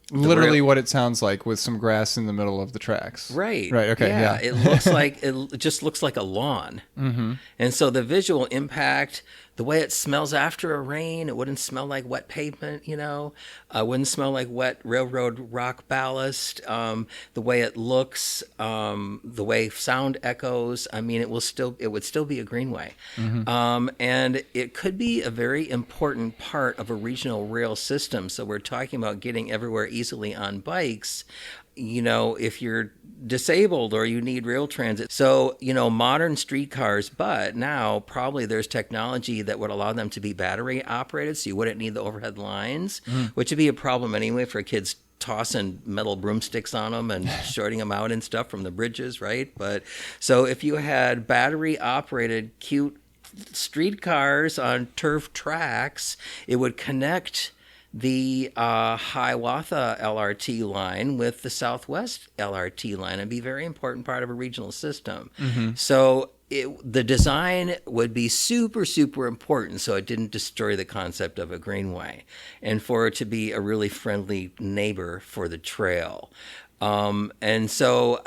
Speaker 2: Literally what it sounds like, with some grass in the middle of the tracks.
Speaker 4: Right.
Speaker 2: Okay. Yeah.
Speaker 4: It just looks like a lawn. And so the visual impact, the way it smells after a rain, it wouldn't smell like wet pavement, it wouldn't smell like wet railroad rock ballast. The way it looks, the way sound echoes, it would still be a greenway. And it could be a very important part of a regional rail system. So we're talking about getting everywhere easily on bikes. If you're disabled or you need rail transit. So, modern streetcars, but now probably there's technology that would allow them to be battery operated, so you wouldn't need the overhead lines, which would be a problem anyway for kids tossing metal broomsticks on them and shorting them out and stuff from the bridges, right? But so if you had battery operated cute streetcars on turf tracks, it would connect the Hiawatha LRT line with the Southwest LRT line and be a very important part of a regional system. So the design would be super, super important so it didn't destroy the concept of a greenway, and for it to be a really friendly neighbor for the trail. And so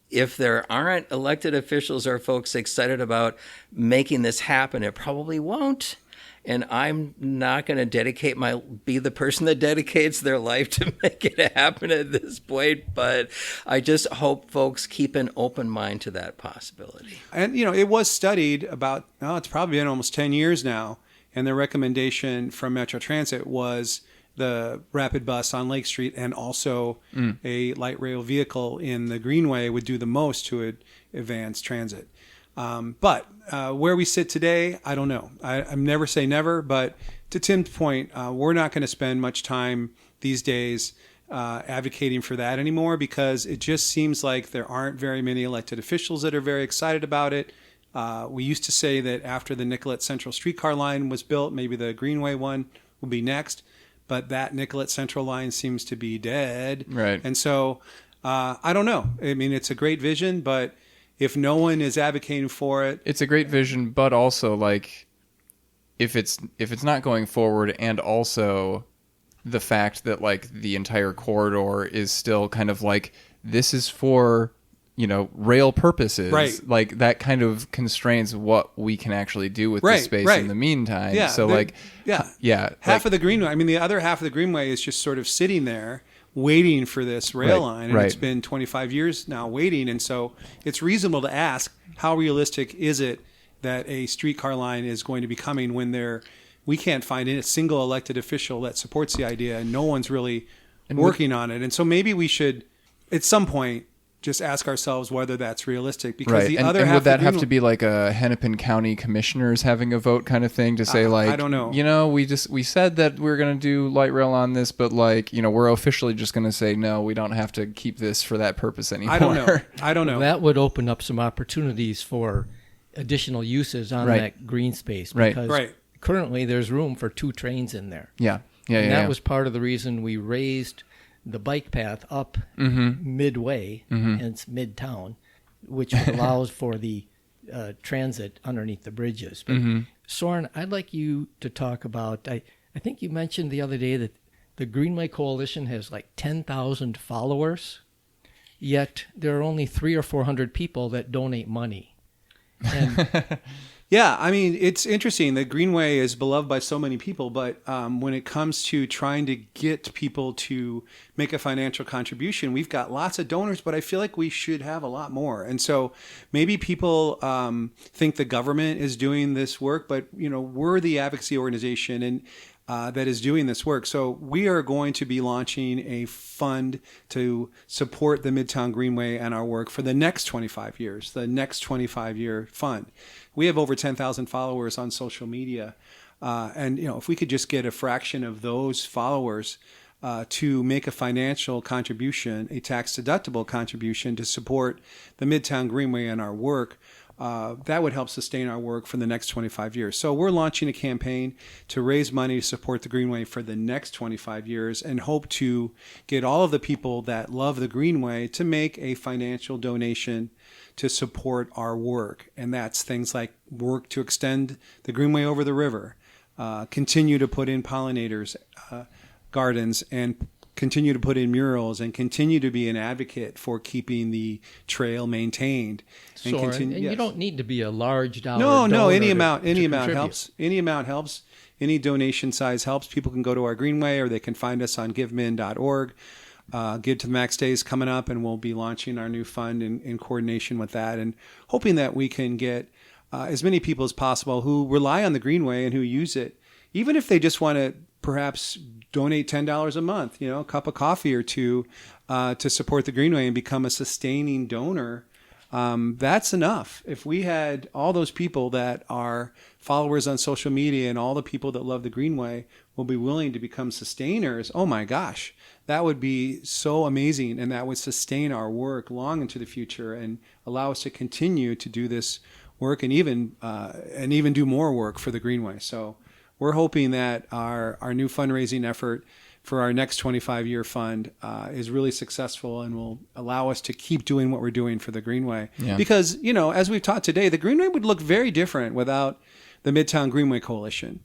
Speaker 4: if there aren't elected officials or folks excited about making this happen, it probably won't. And I'm not going to be the person that dedicates their life to make it happen at this point. But I just hope folks keep an open mind to that possibility.
Speaker 1: And, it was studied about, it's probably been almost 10 years now. And the recommendation from Metro Transit was the rapid bus on Lake Street and also a light rail vehicle in the Greenway would do the most to advance transit. But where we sit today, I don't know. I'm never say never, but to Tim's point, we're not going to spend much time these days advocating for that anymore because it just seems like there aren't very many elected officials that are very excited about it. We used to say that after the Nicollet Central streetcar line was built, maybe the Greenway one will be next, but that Nicollet Central line seems to be dead.
Speaker 2: Right.
Speaker 1: And so I don't know. It's a great vision, but if no one is advocating for it,
Speaker 2: it's a great vision, but also like if it's not going forward, and also the fact that like the entire corridor is still kind of like this is for rail purposes,
Speaker 1: right?
Speaker 2: Like that kind of constrains what we can actually do with the space in the meantime.
Speaker 1: Yeah,
Speaker 2: so
Speaker 1: half of the Greenway. The other half of the Greenway is just sort of sitting there waiting for this rail line, and it's been 25 years now waiting, and so it's reasonable to ask how realistic is it that a streetcar line is going to be coming when we can't find a single elected official that supports the idea, and no one's really working on it. And so maybe we should, at some point, just ask ourselves whether that's realistic, because the other half
Speaker 2: would that have to be like a Hennepin County commissioners having a vote kind of thing to say like,
Speaker 1: I don't know.
Speaker 2: We said that we're going to do light rail on this, but like, we're officially just going to say, no, we don't have to keep this for that purpose anymore.
Speaker 1: I don't know.
Speaker 3: That would open up some opportunities for additional uses on that green space, because currently there's room for 2 trains in there. That was part of the reason we raised the bike path up midway, and it's Midtown, which allows for the transit underneath the bridges. But Soren, I'd like you to talk about, I think you mentioned the other day that the Greenway Coalition has like 10,000 followers, yet there are only 300 or 400 people that donate money. And
Speaker 1: Yeah, I mean, it's interesting. The Greenway is beloved by so many people, but when it comes to trying to get people to make a financial contribution, we've got lots of donors, but I feel like we should have a lot more. And so maybe people think the government is doing this work, but we're the advocacy organization and that is doing this work. So we are going to be launching a fund to support the Midtown Greenway and our work for the next 25 years, the next 25-year fund. We have over 10,000 followers on social media. And if we could just get a fraction of those followers to make a financial contribution, a tax-deductible contribution to support the Midtown Greenway and our work, that would help sustain our work for the next 25 years. So we're launching a campaign to raise money to support the Greenway for the next 25 years and hope to get all of the people that love the Greenway to make a financial donation to support our work. And that's things like work to extend the Greenway over the river, continue to put in pollinators, gardens, and continue to put in murals, and continue to be an advocate for keeping the trail maintained.
Speaker 3: And you don't need to be a large dollar
Speaker 1: No,
Speaker 3: donor
Speaker 1: any
Speaker 3: to
Speaker 1: amount
Speaker 3: contribute.
Speaker 1: helps. Any amount helps. Any donation size helps. People can go to our Greenway, or they can find us on givemin.org. Give to the Max Day is coming up, and we'll be launching our new fund in coordination with that, and hoping that we can get as many people as possible who rely on the Greenway and who use it, even if they just want to perhaps donate $10 a month, a cup of coffee or two to support the Greenway and become a sustaining donor. That's enough. If we had all those people that are followers on social media and all the people that love the Greenway will be willing to become sustainers, oh my gosh, that would be so amazing. And that would sustain our work long into the future and allow us to continue to do this work and even do more work for the Greenway. So we're hoping that our new fundraising effort for our next 25-year fund is really successful and will allow us to keep doing what we're doing for the Greenway. Yeah. Because, as we've taught today, the Greenway would look very different without the Midtown Greenway Coalition.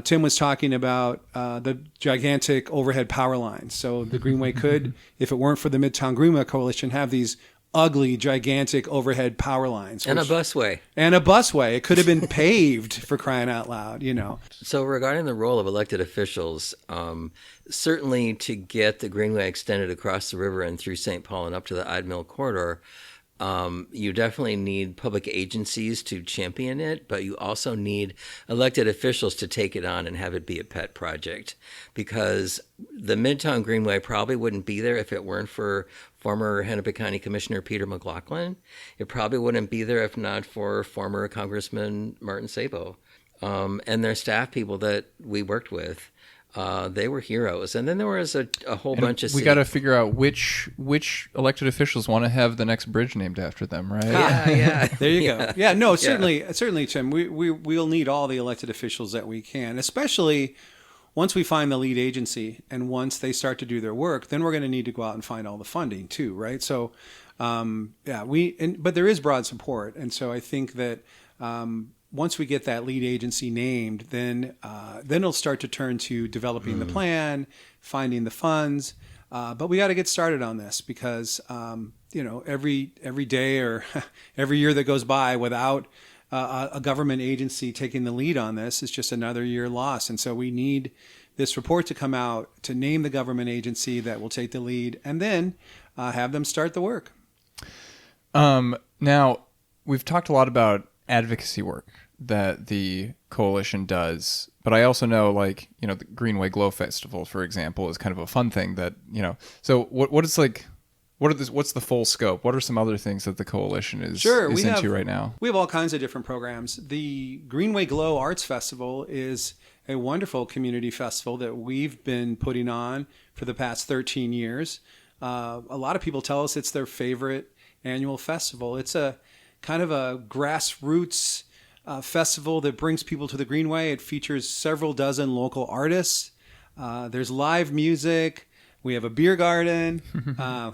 Speaker 1: Tim was talking about the gigantic overhead power lines. So the Greenway could, if it weren't for the Midtown Greenway Coalition, have these ugly, gigantic overhead power lines.
Speaker 4: And a busway.
Speaker 1: And a busway. It could have been paved, for crying out loud,
Speaker 4: So regarding the role of elected officials, certainly to get the Greenway extended across the river and through St. Paul and up to the Ide Mill corridor, you definitely need public agencies to champion it, but you also need elected officials to take it on and have it be a pet project, because the Midtown Greenway probably wouldn't be there if it weren't for former Hennepin County Commissioner Peter McLaughlin. It probably wouldn't be there if not for former Congressman Martin Sabo and their staff people that we worked with. They were heroes. And then there was a whole bunch of...
Speaker 2: We got to figure out which elected officials want to have the next bridge named after them, right?
Speaker 4: Yeah.
Speaker 1: There you go. Yeah, no, certainly, Tim. We'll need all the elected officials that we can, especially once we find the lead agency and once they start to do their work, then we're going to need to go out and find all the funding too, right? So, but there is broad support. And so I think that... once we get that lead agency named, then it'll start to turn to developing the plan, finding the funds. But we got to get started on this because every day or every year that goes by without a government agency taking the lead on this is just another year lost. And so we need this report to come out to name the government agency that will take the lead, and then have them start the work.
Speaker 2: Now, we've talked a lot about advocacy work that the coalition does, but I also know, the Greenway Glow Festival, for example, is kind of a fun thing that, so what's the full scope? What are some other things that the coalition is into right now?
Speaker 1: We have all kinds of different programs. The Greenway Glow Arts Festival is a wonderful community festival that we've been putting on for the past 13 years. A lot of people tell us it's their favorite annual festival. It's a kind of a grassroots festival that brings people to the Greenway. It features several dozen local artists. There's live music. We have a beer garden.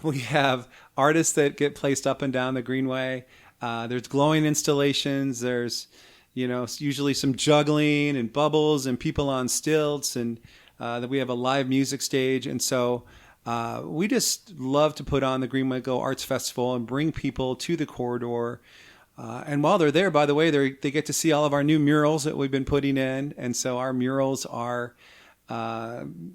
Speaker 1: We have artists that get placed up and down the Greenway. There's glowing installations. There's, usually some juggling and bubbles and people on stilts. And that we have a live music stage. And so we just love to put on the Greenway Go Arts Festival and bring people to the corridor. And while they're there, by the way, they get to see all of our new murals that we've been putting in. And so our murals are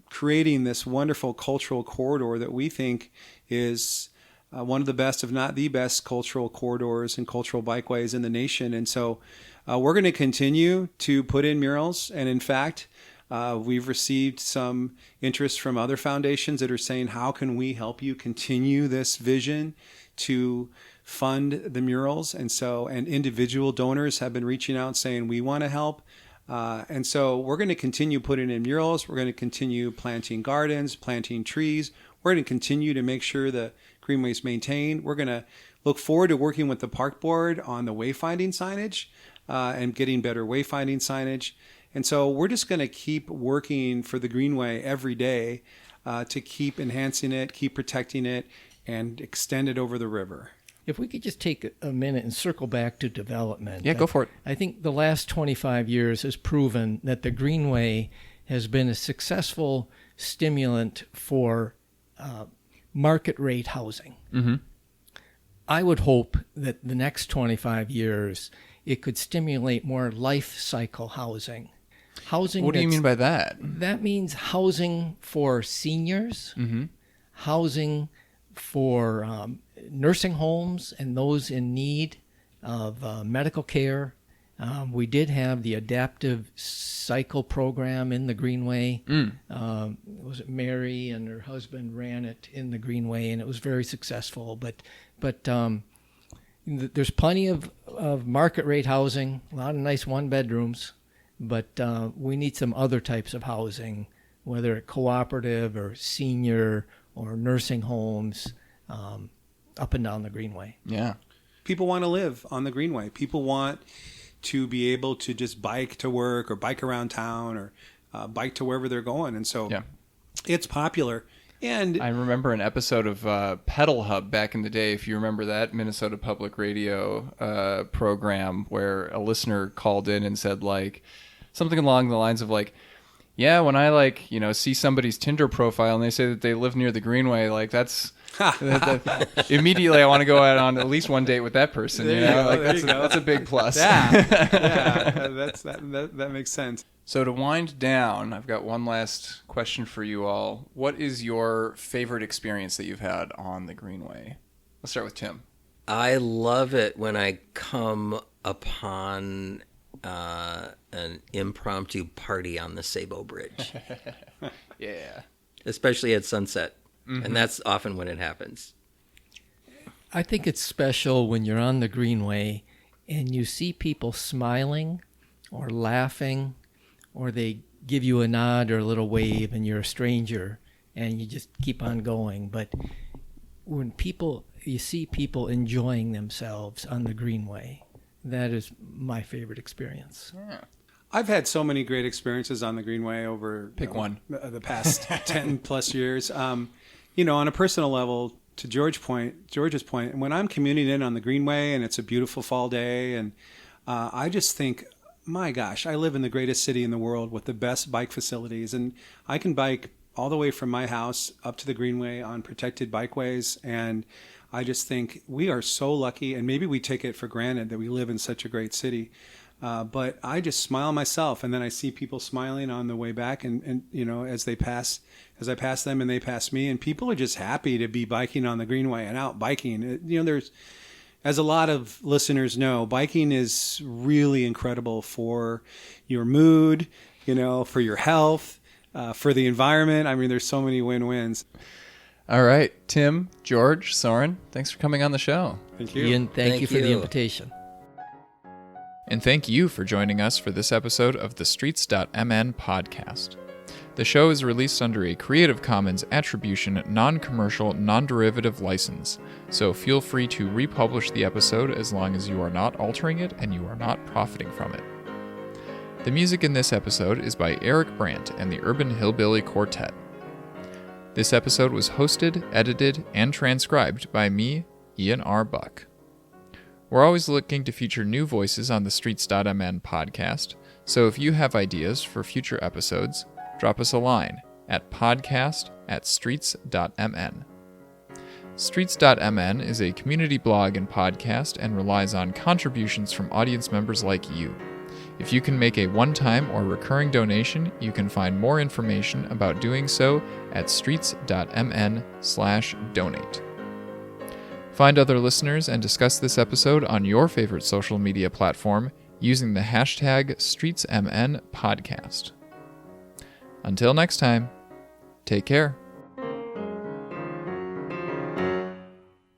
Speaker 1: creating this wonderful cultural corridor that we think is one of the best, if not the best, cultural corridors and cultural bikeways in the nation. And so we're going to continue to put in murals. And in fact, we've received some interest from other foundations that are saying, how can we help you continue this vision to fund the murals? And individual donors have been reaching out saying, we want to help. And so we're going to continue putting in murals. We're going to continue planting gardens, planting trees. We're going to continue to make sure the Greenway is maintained. We're going to look forward to working with the park board on the wayfinding signage and getting better wayfinding signage. And so we're just going to keep working for the Greenway every day to keep enhancing it, keep protecting it, and extend it over the river.
Speaker 3: If we could just take a minute and circle back to development.
Speaker 2: Yeah, go for it.
Speaker 3: I think the last 25 years has proven that the Greenway has been a successful stimulant for market rate housing.
Speaker 2: Mm-hmm.
Speaker 3: I would hope that the next 25 years it could stimulate more life cycle housing.
Speaker 2: What do you mean by that?
Speaker 3: That means housing for seniors,
Speaker 2: Mm-hmm.
Speaker 3: housing for nursing homes and those in need of medical care. We did have the adaptive cycle program in the Greenway. Was it Mary and her husband ran it in the Greenway, and it was very successful. But there's plenty of market rate housing, a lot of nice one bedrooms, but we need some other types of housing, whether it's cooperative or senior or nursing homes, up and down the Greenway.
Speaker 2: Yeah.
Speaker 1: People want to live on the Greenway. People want to be able to just bike to work or bike around town or bike to wherever they're going. And so it's popular. And
Speaker 2: I remember an episode of Pedal Hub back in the day, if you remember that Minnesota Public Radio program, where a listener called in and said, like, something along the lines of, like, yeah, when I, see somebody's Tinder profile and they say that they live near the Greenway, like, that's... immediately I want to go out on at least one date with that person. That's a big plus.
Speaker 1: That makes sense.
Speaker 2: So to wind down, I've got one last question for you all. What is your favorite experience that you've had on the Greenway? Let's start with Tim.
Speaker 4: I love it when I come upon an impromptu party on the Sabo Bridge.
Speaker 2: Yeah.
Speaker 4: Especially at sunset.
Speaker 2: Mm-hmm.
Speaker 4: And that's often when it happens.
Speaker 3: I think it's special when you're on the Greenway and you see people smiling or laughing, or they give you a nod or a little wave and you're a stranger and you just keep on going. But when you see people enjoying themselves on the Greenway, that is my favorite experience.
Speaker 2: Yeah.
Speaker 1: I've had so many great experiences on the Greenway over
Speaker 2: Pick one.
Speaker 1: The past 10 plus years. On a personal level, to George's point, when I'm commuting in on the Greenway and it's a beautiful fall day, and I just think, my gosh, I live in the greatest city in the world with the best bike facilities, and I can bike all the way from my house up to the Greenway on protected bikeways, and I just think we are so lucky, and maybe we take it for granted that we live in such a great city. But I just smile myself, and then I see people smiling on the way back, and as I pass them and they pass me, and people are just happy to be biking on the Greenway and out biking. There's, as a lot of listeners know, biking is really incredible for your mood, for your health, for the environment. I mean, there's so many win-wins.
Speaker 2: All right, Tim, George, Soren, thanks for coming on the show.
Speaker 1: Thank you.
Speaker 3: Ian, thank you for the invitation.
Speaker 2: And thank you for joining us for this episode of the Streets.mn podcast. The show is released under a Creative Commons Attribution, Non-Commercial, Non-Derivative license, so feel free to republish the episode as long as you are not altering it and you are not profiting from it. The music in this episode is by Eric Brandt and the Urban Hillbilly Quartet. This episode was hosted, edited, and transcribed by me, Ian R. Buck. We're always looking to feature new voices on the Streets.mn podcast, so if you have ideas for future episodes, drop us a line at podcast@streets.mn. Streets.mn is a community blog and podcast and relies on contributions from audience members like you. If you can make a one-time or recurring donation, you can find more information about doing so at streets.mn/donate. Find other listeners and discuss this episode on your favorite social media platform using the hashtag StreetsMNPodcast. Until next time, take care.